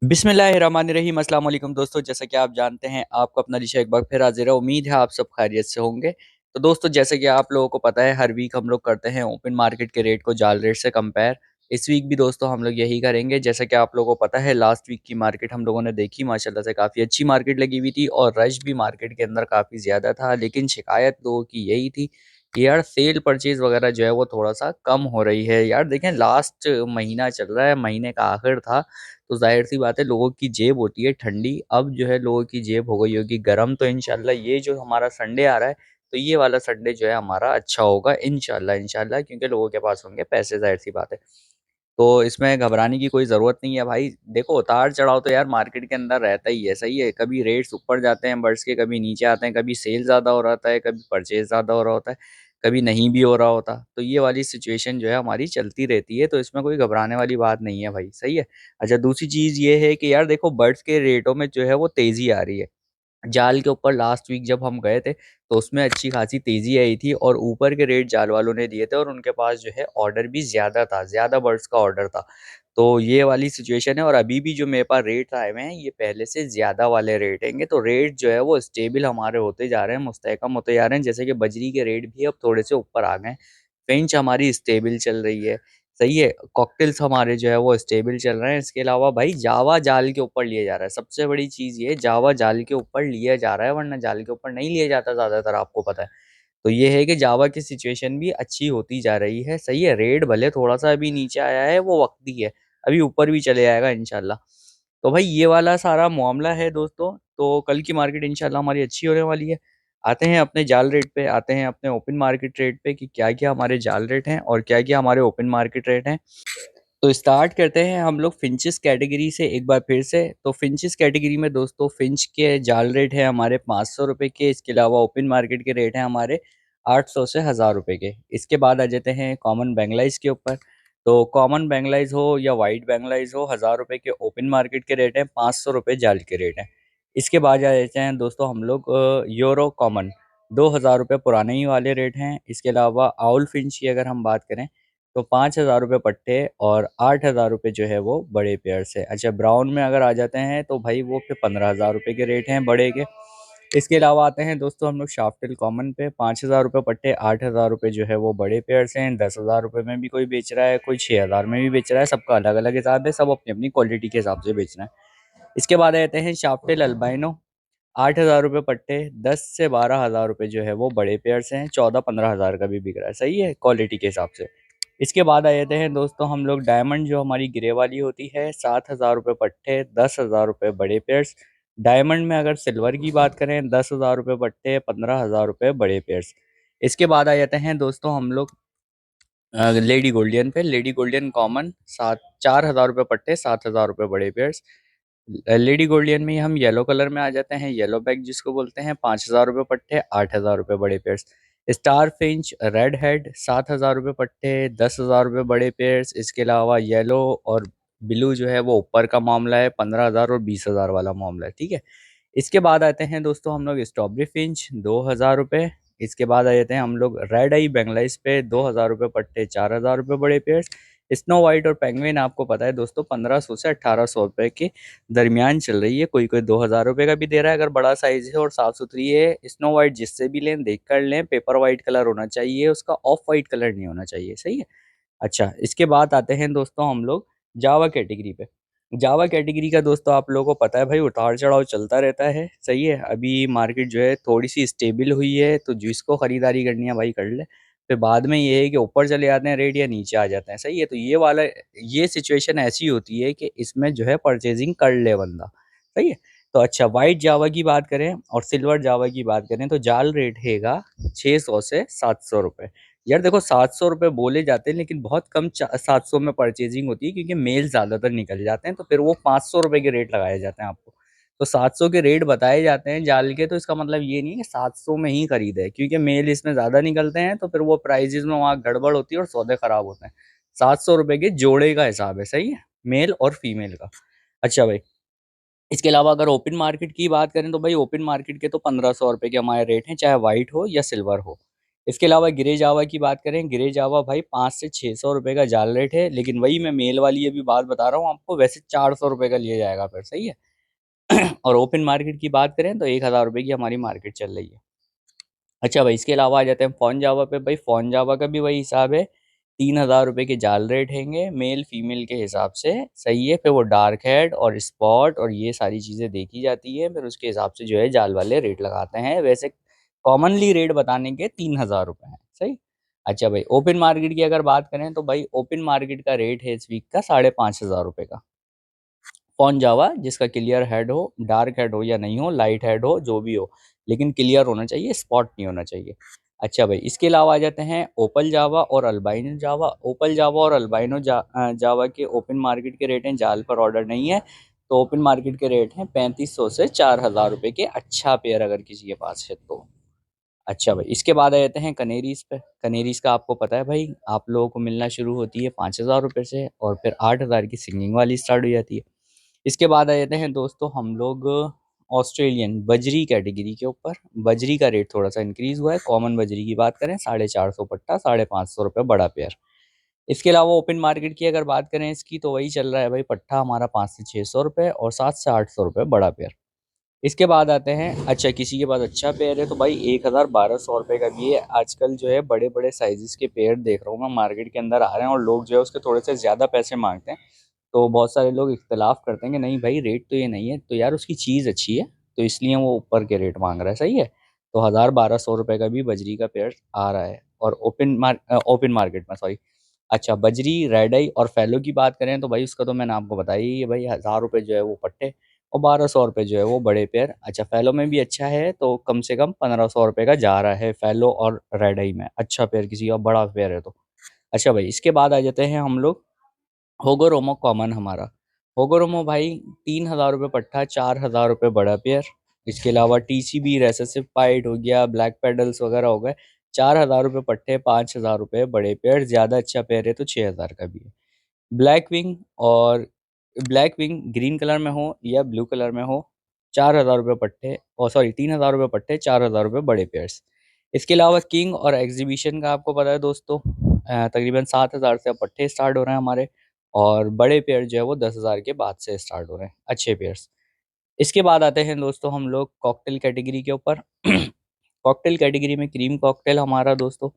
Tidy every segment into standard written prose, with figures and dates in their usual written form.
बिस्मिल्लाहिर्रहमानिर्रहीम अस्सलाम वालेकुम दोस्तों। जैसा कि आप जानते हैं आपको अपना दिशा एक बार फिर हाजिर है। उम्मीद है आप सब खैरियत से होंगे। तो दोस्तों जैसे कि आप लोगों को पता है हर वीक हम लोग करते हैं ओपन मार्केट के रेट को जाल रेट से कंपेयर। इस वीक भी दोस्तों हम लोग यही करेंगे। जैसा कि आप लोगों को पता है लास्ट वीक की मार्केट हम लोगों ने देखी, माशाल्लाह से काफ़ी अच्छी मार्केट लगी हुई थी और रश भी मार्केट के अंदर काफ़ी ज़्यादा था। लेकिन शिकायत लोगों की यही थी कि यार सेल परचेज वगैरह जो है वो थोड़ा सा कम हो रही है। यार देखें, लास्ट महीना चल रहा है, महीने का आखिर था, तो ज़ाहिर-सी बात है लोगों की जेब होती है ठंडी। अब जो है लोगों की जेब हो गई होगी गरम। तो इंशाल्लाह ये जो हमारा संडे आ रहा है, तो ये वाला संडे जो है हमारा अच्छा होगा इंशाल्लाह इंशाल्लाह, क्योंकि लोगों के पास होंगे पैसे, ज़ाहिर-सी बात है। तो इसमें घबराने की कोई ज़रूरत नहीं है भाई। देखो, उतार-चढ़ाव तो यार मार्केट के अंदर रहता ही है, सही है। कभी रेट्स ऊपर जाते हैं बर्ड्स के, कभी नीचे आते हैं, कभी सेल ज़्यादा हो रहा होता है, कभी परचेज़ ज़्यादा हो रहा होता है, कभी नहीं भी हो रहा होता। तो ये वाली सिचुएशन जो है हमारी चलती रहती है, तो इसमें कोई घबराने वाली बात नहीं है भाई, सही है। अच्छा, दूसरी चीज़ ये है कि यार देखो, बर्ड्स के रेटों में जो है वो तेज़ी आ रही है। जाल के ऊपर लास्ट वीक जब हम गए थे, तो उसमें अच्छी खासी तेज़ी आई थी और ऊपर के रेट जाल वालों ने दिए थे और उनके पास जो है ऑर्डर भी ज़्यादा था, ज़्यादा बर्ड्स का ऑर्डर था। तो ये वाली सिचुएशन है और अभी भी जो मेरे पास रेट आए हुए हैं, ये पहले से ज़्यादा वाले रेट हैंगे। तो रेट जो है वो स्टेबल हमारे होते जा रहे हैं, मुस्तहकम होते जा रहे हैं। जैसे कि बजरी के रेट भी अब थोड़े से ऊपर आ गए हैं। फिंच हमारी स्टेबल चल रही है, सही है। कॉकटेल्स हमारे जो है वो स्टेबल चल रहे हैं। इसके अलावा भाई जावा जाल के ऊपर लिया जा रहा है। सबसे बड़ी चीज़ ये जावा जाल के ऊपर लिया जा रहा है, वरना जाल के ऊपर नहीं लिया जाता ज़्यादातर, आपको पता है। तो ये है कि जावा की सिचुएशन भी अच्छी होती जा रही है, सही है। रेट भले थोड़ा-सा अभी नीचे आया है, वो वक़्ती है, अभी ऊपर भी चले जाएगा इंशाल्लाह। तो भाई ये वाला सारा मामला है दोस्तों, तो कल की मार्केट इंशाल्लाह हमारी अच्छी होने वाली है। आते हैं अपने जाल रेट पे, आते हैं अपने ओपन मार्केट रेट पे कि क्या-क्या हमारे जाल रेट हैं और क्या-क्या हमारे ओपन मार्केट रेट हैं। तो स्टार्ट करते हैं हम लोग फिंचेस कैटेगरी से एक बार फिर से। तो फिंचेस कैटेगरी में दोस्तों फिंच के जाल रेट है हमारे 500 रुपये के। इसके अलावा ओपन मार्केट के रेट हैं हमारे 800 से 1000 रुपये के। इसके बाद आ जाते हैं कॉमन बेंगलाइज के ऊपर। तो कॉमन बेंगलाइज हो या वाइट बेंगलाइज हो, 1000 रुपये के ओपन मार्केट के रेट हैं, 500 रुपये जाल के रेट हैं। इसके बाद आ जाते हैं दोस्तों हम लोग यूरो कॉमन, 2000 रुपये पुराने ही वाले रेट हैं। इसके अलावा आउल फिंच की अगर हम बात करें, तो 5000 रुपये पट्टे और 8000 रुपये जो है वो बड़े पेयर से। अच्छा, ब्राउन में अगर आ जाते हैं तो भाई वो फिर 15000 रुपये के रेट हैं बड़े के। इसके अलावा आते हैं दोस्तों हम लोग शाफ्टिल कॉमन पे, 5000 रुपये पट्टे, 8000 रुपये जो है वो बड़े पेयर से हैं। 10,000 रुपये में भी कोई बेच रहा है, कोई 6000 में भी बेच रहा है, सबका अलग अलग हिसाब है, सब अपनी अपनी क्वालिटी के हिसाब से बेच रहे हैं। इसके बाद आते हैं शाफ्टिल अल्बाइनो, 8000 रुपये पट्टे, 10 से 12 हज़ार रुपये जो है वो बड़े पेयर से हैं, 14-15 हज़ार का भी बिक रहा है, सही है, क्वालिटी के हिसाब से। इसके बाद आ जाते हैं दोस्तों हम लोग डायमंड, जो हमारी ग्रे वाली होती है, 7,000 रुपये पट्टे, 10,000 रुपये बड़े पेयर्स। डायमंड में अगर सिल्वर की बात करें, 10,000 रुपये पट्टे, 15,000 रुपये बड़े पेयर्स। इसके बाद आ जाते हैं दोस्तों हम लोग लेडी गोल्डियन पे। लेडी गोल्डियन कॉमन, 4,000 रुपये पट्टे, 7,000 रुपये बड़े पेयर्स। लेडी गोल्डियन में ही हम येलो कलर में आ जाते हैं, येलो बैग जिसको बोलते हैं, 5,000 रुपये पट्टे, 8,000 रुपये बड़े pairs. Star Finch red head, 7,000 रुपये पट्टे, 10,000 रुपये बड़े पेयर्स। इसके अलावा येलो और ब्लू जो है वो ऊपर का मामला है, 15,000 और 20,000 वाला मामला है, ठीक है। इसके बाद आते हैं दोस्तों हम लोग स्ट्रॉबेरी फिंच, 2,000 रुपये। इसके बाद आ जाते हैं हम लोग रेड आई बेंगलाइज पे, 2,000 रुपये पट्टे, 4,000 रुपये बड़े पेयर्स। स्नो वाइट और पेंगुइन आपको पता है दोस्तों, 1500 से 1800 रुपये के दरमियान चल रही है। कोई कोई 2,000 रुपये का भी दे रहा है अगर बड़ा साइज है और साफ सुथरी है। स्नो वाइट जिससे भी लें देख कर लें, पेपर वाइट कलर होना चाहिए उसका, ऑफ वाइट कलर नहीं होना चाहिए, सही है। अच्छा, इसके बाद आते हैं दोस्तों हम लोग जावा कैटेगरी पे। जावा कैटेगरी का दोस्तों आप लोगों को पता है भाई, उतार चढ़ाव चलता रहता है, सही है। अभी मार्केट जो है थोड़ी सी स्टेबल हुई है, तो जिसको खरीदारी करनी है भाई कर ले। फिर बाद में ये है कि ऊपर चले जाते हैं रेट या नीचे आ जाते हैं, सही है। तो ये सिचुएशन ऐसी होती है कि इसमें जो है परचेजिंग कर ले बंदा, सही है। तो अच्छा, वाइट जावा की बात करें और सिल्वर जावा की बात करें, तो जाल रेट हैगा 600 से 700 रुपये। यार देखो, 700 रुपये बोले जाते हैं लेकिन बहुत कम 700 में परचेजिंग होती है, क्योंकि मेल ज़्यादातर निकल जाते हैं, तो फिर वो 500 रुपये के रेट लगाए जाते हैं आपको। तो 700 के रेट बताए जाते हैं जाल के, तो इसका मतलब ये नहीं है कि 700 में ही खरीदे, क्योंकि मेल इसमें ज़्यादा निकलते हैं, तो फिर वो प्राइजेज में वहाँ गड़बड़ होती है और सौदे खराब होते हैं। 700 रुपये के जोड़े का हिसाब है, सही है, मेल और फीमेल का। अच्छा भाई, इसके अलावा अगर ओपन मार्केट की बात करें, तो भाई ओपन मार्केट के तो 1500 रुपये के हमारे रेट हैं, चाहे वाइट हो या सिल्वर हो। इसके अलावा ग्रे जावा की बात करें, ग्रे जावा भाई 500 से 600 रुपये का जाल रेट है, लेकिन वही मैं मेल वाली अभी बात बता रहा हूँ आपको, वैसे 400 रुपये का लिया जाएगा फिर, सही है। और ओपन मार्केट की बात करें तो 1000 रुपये की हमारी मार्केट चल रही है। अच्छा भाई, इसके अलावा आ जाते हैं फ़ॉन जावा पे। भाई फ़ॉन जावा का भी वही हिसाब है, 3000 रुपये के जाल रेट हैंगे मेल फीमेल के हिसाब से, सही है। फिर वो डार्क हेड और स्पॉट और ये सारी चीज़ें देखी जाती है, फिर उसके हिसाब से जो है जाल वाले रेट लगाते हैं। वैसे कॉमनली रेट बताने के 3000 रुपये हैं, सही। अच्छा भाई, ओपन मार्केट की अगर बात करें तो भाई ओपन मार्केट का रेट है इस वीक का 5500 रुपये का। फ़ॉन जावा जिसका क्लियर हेड हो, डार्क हेड हो या नहीं हो, लाइट हेड हो, जो भी हो, लेकिन क्लियर होना चाहिए, स्पॉट नहीं होना चाहिए। अच्छा भाई, इसके अलावा आ जाते हैं ओपल जावा और अल्बाइनो जावा। ओपल जावा और अल्बाइनो जावा के ओपन मार्केट के रेट हैं, जाल पर ऑर्डर नहीं है, तो ओपन मार्केट के रेट हैं 3500 से 4000 रुपये के, अच्छा पेयर अगर किसी के पास है तो। अच्छा भाई, इसके बाद आ जाते हैं कनेरीज पे। कनेरीज का आपको पता है भाई, आप लोगों को मिलना शुरू होती है 5000 रुपये से, और फिर 8000 की सिंगिंग वाली स्टार्ट हो जाती है। इसके बाद आ जाते हैं दोस्तों हम लोग ऑस्ट्रेलियन बजरी कैटेगरी के ऊपर। बजरी का रेट थोड़ा सा इंक्रीज हुआ है। कॉमन बजरी की बात करें 450 पट्टा, 550 रुपये बड़ा पेयर। इसके अलावा ओपन मार्केट की अगर बात करें इसकी, तो वही चल रहा है भाई, पट्टा हमारा 500 से 600 रुपये और 700 से 800 रुपये बड़ा पेयर। इसके बाद आते हैं, अच्छा किसी के पास अच्छा पेयर है तो भाई 1000 1200 रुपये का भी है। आजकल जो है बड़े बड़े साइजेस के पेयर देख रहा हूँ मैं मार्केट के अंदर आ रहे हैं, और लोग जो है उसके थोड़े से ज़्यादा पैसे मांगते हैं। तो बहुत सारे लोग इख्तलाफ करते हैं कि नहीं भाई रेट तो ये नहीं है, तो यार उसकी चीज़ अच्छी है तो इसलिए वो ऊपर के रेट मांग रहा है, सही है। तो 1000 1200 रुपये का भी बजरी का पेयर आ रहा है, और ओपन मार्केट में, सॉरी। अच्छा, बजरी रेड आई और फैलो की बात करें तो भाई उसका तो मैंने आपको बताया ही है भाई, 1000 रुपये जो है वो पट्टे और 1200 रुपये जो है वो बड़े पेयर। अच्छा, फैलो में भी अच्छा है तो कम से कम 1500 रुपये का जा रहा है फैलो और रेड आई में, अच्छा पेयर किसी का बड़ा पेयर है तो। अच्छा भाई, इसके बाद आ जाते हैं हम लोग होगोरोमो। कॉमन हमारा होगोरोमो भाई 3000 रुपये पट्टा, 4000 रुपये बड़ा पेयर। इसके अलावा टीसीबी रेसेसिव पाइट हो गया, ब्लैक पेडल्स वगैरह हो गए, 4000 रुपये पट्टे, 5000 रुपये बड़े पेयर। ज़्यादा अच्छा पेयर है तो 6000 का भी है। ब्लैक विंग और ब्लैक विंग ग्रीन कलर में हो या ब्लू कलर में हो, 4000 रुपये पट्टे, और सॉरी 3000 रुपये पट्टे, 4000 रुपये बड़े पेयर्स। इसके अलावा किंग और एग्जीबिशन का आपको पता है दोस्तों, तकरीबन 7000 से अब पट्टे स्टार्ट हो रहे हैं हमारे, और बड़े पेयर जो है वो 10,000 के बाद से स्टार्ट हो रहे हैं, अच्छे पेयर्स। इसके बाद आते हैं दोस्तों हम लोग कॉकटेल कैटेगरी के ऊपर। कॉकटेल कैटेगरी में क्रीम कॉकटेल हमारा दोस्तों,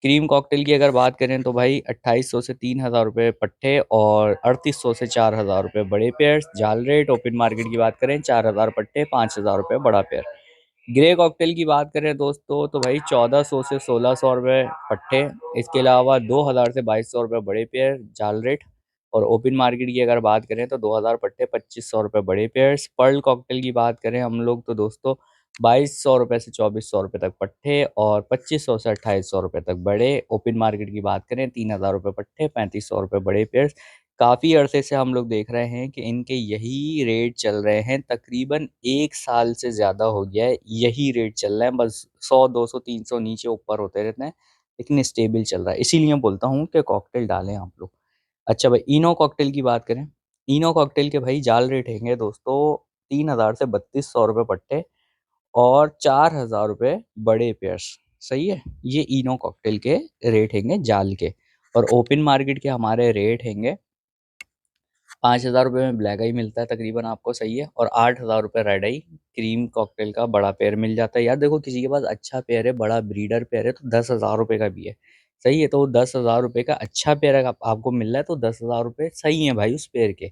क्रीम कॉकटेल की अगर बात करें तो भाई 2800 से 3000 रुपये पट्टे और 3800 से 4000 रुपये बड़े पेयर। जाल रेट ओपन मार्केट की बात करें 4000 पट्टे, 5000 रुपये बड़ा पेयर। ग्रे कॉकटेल की बात करें दोस्तों तो भाई 1400 से 1600 रुपये पट्टे। इसके अलावा 2000 से 2200 रुपये बड़े पेयर, जाल रेट। और ओपन मार्केट की अगर बात करें तो 2000 पट्टे, 2500 रुपये बड़े पेयर्स। पर्ल कॉकटेल की बात करें हम लोग तो दोस्तों 2200 रुपये से 2400 रुपये तक पट्टे और 2500 से 2800 रुपये तक बड़े। ओपन मार्केट की बात करें 3000 रुपये पट्टे, 3500 रुपये बड़े पेयर्स। काफ़ी अरसे से हम लोग देख रहे हैं कि इनके यही रेट चल रहे हैं, तकरीबन 1 साल से ज़्यादा हो गया है, यही रेट चल रहा है, बस 100 200 300 नीचे ऊपर होते रहते हैं, लेकिन स्टेबल चल रहा है। इसीलिए बोलता हूँ कि कॉकटेल डालें आप लोग। अच्छा भाई, इनो कॉकटेल की बात करें, इनो कॉकटेल के भाई जाल रेट हैंगे दोस्तों 3000 से 3200 रुपये पट्टे और 4000 रुपये बड़े पेयर्स, सही है। ये इनो कॉकटेल के रेट हैंगे जाल के। और ओपन मार्केट के हमारे रेट हैंगे 5000 रुपये में ब्लैक आई मिलता है तकरीबन आपको, सही है। और 8000 रुपये रेड आई क्रीम कॉकटेल का बड़ा पेयर मिल जाता है। यार देखो, किसी के पास अच्छा पेयर है, बड़ा ब्रीडर पेयर है, तो 10,000 रुपये का भी है, सही है। तो 10,000 रुपये का अच्छा पेयर अगर आपको मिल रहा है तो 10,000 रुपये सही है भाई उस पेयर के,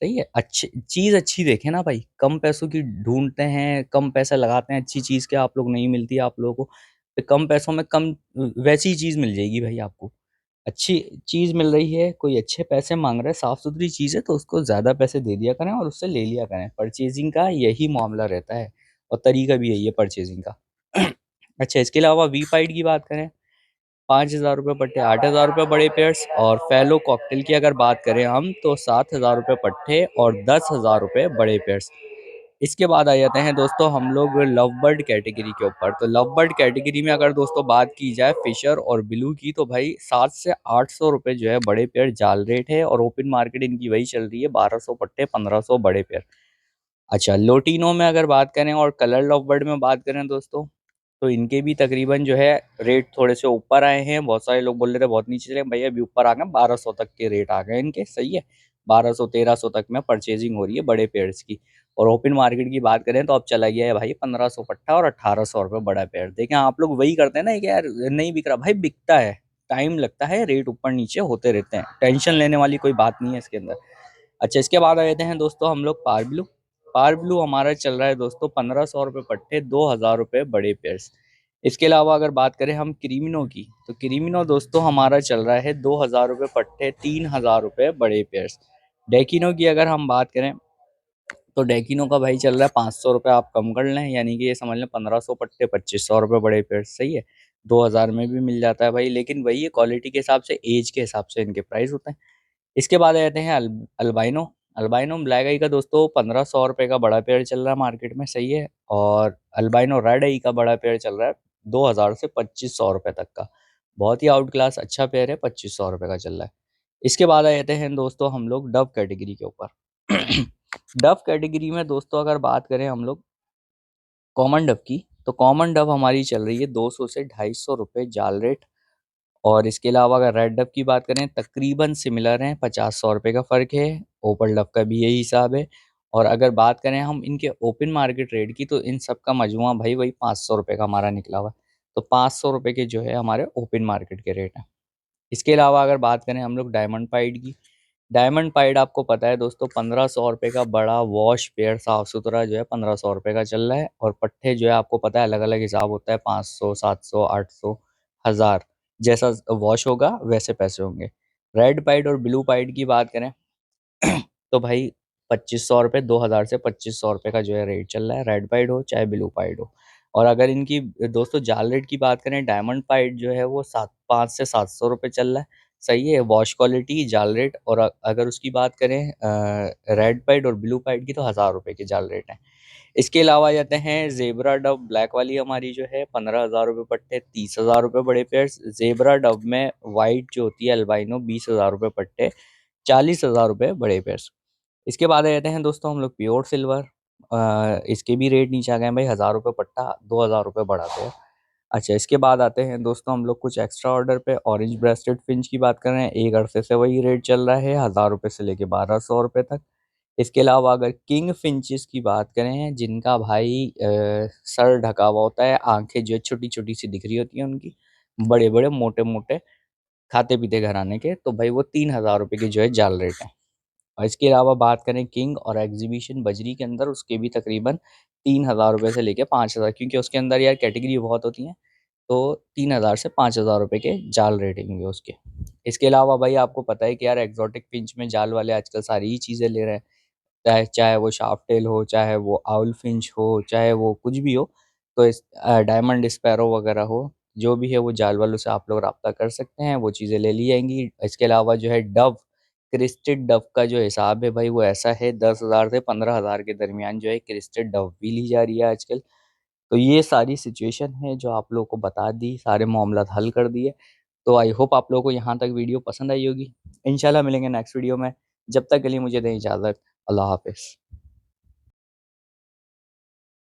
सही है। अच्छी चीज़ अच्छी देखें ना भाई, कम पैसों की ढूंढते हैं, कम पैसा लगाते हैं, अच्छी चीज़ क्या आप लोग नहीं मिलती आप लोगों को, तो कम पैसों में कम वैसी चीज़ मिल जाएगी भाई आपको। अच्छी चीज़ मिल रही है, कोई अच्छे पैसे माँग रहा है, साफ़-सुथरी चीज़ है तो उसको ज़्यादा पैसे दे दिया करें और उससे ले लिया करें। परचेज़िंग का यही मामला रहता है और तरीका भी यही है परचेज़िंग का। अच्छा, इसके अलावा वी पाइड की बात करें, 5000 रुपये पट्टे, 8000 रुपये बड़े पेयर्स। और फैलो कॉकटेल की अगर बात करें हम तो 7000 रुपये पट्टे और 10,000 रुपये बड़े पेयर्स। इसके बाद आ जाते हैं दोस्तों हम लोग लव बर्ड कैटेगरी के ऊपर। तो लव बर्ड कैटेगरी में अगर दोस्तों बात की जाए फिशर और ब्लू की, तो भाई 700 से 800 रुपये जो है बड़े पेयर जाल रेट है, और ओपन मार्केट इनकी वही चल रही है 1200 पट्टे, 1500 बड़े पेयर। अच्छा, लोटिनो में अगर बात करें और कलर लव बर्ड में बात करें दोस्तों, तो इनके भी तकरीबन जो है रेट थोड़े से ऊपर आए हैं। बहुत सारे लोग बोल रहे थे बहुत नीचे चले, भैया अभी ऊपर आ गए, 1200 तक के रेट आ गए इनके। सही है, 1200 1300 तक में परचेजिंग हो रही है बड़े पेयर्स की। और ओपन मार्केट की बात करें तो अब चला गया है भाई 1500 पट्टा और 1800 रुपये बड़ा पेयर। देखें आप लोग वही करते हैं ना कि यार नहीं बिक रहा, भाई बिकता है, टाइम लगता है, रेट ऊपर नीचे होते रहते हैं, टेंशन लेने वाली कोई बात नहीं है इसके अंदर। अच्छा, इसके बाद आ जाते हैं दोस्तों हम लोग पार ब्लू। पार ब्लू हमारा चल रहा है दोस्तों 1500 रुपये पट्टे, 2000 रुपये बड़े पेयर्स। इसके अलावा अगर बात करें हम क्रीमिनो की, तो क्रीमिनो दोस्तों हमारा चल रहा है 2000 रुपये पट्टे, 3000 रुपये बड़े पेयर्स। डेकिनो की अगर हम बात करें तो डेकिनो का भाई चल रहा है 500 रुपये, आप कम कर लें, यानी कि ये समझ लें 1500 पट्टे, 2500 रुपये बड़े पेयर्स। सही है, 2000 में भी मिल जाता है भाई, लेकिन वही है क्वालिटी के हिसाब से, एज के हिसाब से इनके प्राइस होते हैं। इसके बाद आ जाते हैं अल्बाइनो। अल्बाइनो ब्लैक आई का दोस्तों 1500 रुपये का बड़ा पेड़ चल रहा है मार्केट में। सही है, और अल्बाइनो रेड आई का बड़ा पेड़ चल रहा है 2000 से 2500 रुपये तक का। बहुत ही आउट क्लास अच्छा पेड़ है, 2500 रुपये का चल रहा है। इसके बाद आ जाते हैं दोस्तों हम लोग डव कैटेगरी के ऊपर। डव कैटेगरी में दोस्तों अगर बात करें हम लोग कॉमन डव की, तो कॉमन डव हमारी चल रही है 200 से 250 रुपये जाल रेट। और इसके अलावा अगर रेड डव की बात करें तकरीबन सिमिलर हैं, 50-100 रुपये का फ़र्क है। ओपल डव का भी यही हिसाब है। और अगर बात करें हम इनके ओपन मार्केट रेट की, तो इन सब का मजमुआ भाई वही 500 रुपये का हमारा निकला हुआ है। तो 500 रुपये के जो है हमारे ओपन मार्केट के रेट हैं। इसके अलावा अगर बात करें हम लोग डायमंड पाइड की, डायमंड पाइड आपको पता है दोस्तों 1500 रुपये का बड़ा वॉश पेयर साफ सुथरा जो है 1500 रुपये का चल रहा है। और पट्टे जो है आपको पता है अलग अलग हिसाब होता है, 500, 700, 800, 1000, जैसा वॉश होगा वैसे पैसे होंगे। रेड पाइड और ब्लू पाइड की बात करें तो भाई 2500 रुपये, 2000 से 2500 रुपये का जो है रेट चल रहा है, रेड पाइड हो चाहे ब्लू पाइड हो। और अगर इनकी दोस्तों जाल रेट की बात करें, डायमंड पाइड जो है वो 5 से 700 रुपये चल रहा है। सही है, वॉश क्वालिटी जाल रेट। और अगर उसकी बात करें रेड पाइड और ब्लू पाइड की, तो 1000 रुपये के जाल रेट हैं। इसके अलावा आ जाते हैं जेबरा डव ब्लैक वाली हमारी जो है 15,000 रुपये पट्टे, 30,000 रुपये बड़े पेयर्स। जेबरा डव में वाइट जो होती है अल्बाइनो 20,000 रुपये पट्टे, 40,000 रुपये बड़े पेयर्स। इसके बाद आ जाते हैं दोस्तों हम लोग प्योर सिल्वर। इसके भी रेट नीचे आ गए हैं भाई, 1000 रुपये पट्टा, 2000 रुपये बड़ा पेयर। अच्छा, इसके बाद आते हैं दोस्तों हम लोग कुछ एक्स्ट्रा ऑर्डर पे। ऑरेंज ब्रेस्टेड फिंच की बात करें, एक अरसे से वही रेट चल रहा है, 1000 रुपये से लेके 1200 रुपये तक। इसके अलावा अगर किंग फिंचेस की बात करें, जिनका भाई सर ढका हुआ होता है, आंखें जो है छोटी छोटी सी दिख रही होती हैं उनकी, बड़े बड़े मोटे मोटे खाते पीते घराने के, तो भाई वो 3000 रुपये की जो है जाल रेट है। और इसके अलावा बात करें किंग और एग्जीबिशन बजरी के अंदर, उसके भी तकरीबन 3000 रुपये से लेके 5000, क्योंकि उसके अंदर यार कैटेगरी बहुत होती हैं, तो 3000 से 5000 रुपये के जाल रेटिंग होंगे उसके। इसके अलावा भाई आपको पता है कि यार एग्जॉटिक फिंच में जाल वाले आजकल सारी ही चीज़ें ले रहे हैं, चाहे चाहे वो शार्प टेल हो, चाहे वो आउल फिंच हो, चाहे वो कुछ भी हो। तो इस डायमंड स्पैरो वगैरह हो, जो भी है वो जाल वालों से आप लोग रब्ता कर सकते हैं, वो चीज़ें ले ली जाएंगी। इसके अलावा जो है डव, क्रिस्टेड डव का जो हिसाब है भाई वो ऐसा है, 10,000 से 15,000 के दरमियान जो है क्रिस्टेड डव भी ली जा रही है आजकल। तो ये सारी सिचुएशन है जो आप लोगों को बता दी, सारे मामला हल कर दिए। तो आई होप आप लोगों को यहाँ तक वीडियो पसंद आई होगी। इंशाल्लाह मिलेंगे नेक्स्ट वीडियो में, जब तक के लिए मुझे दें इजाज़त। अल्लाह हाफ़िज़।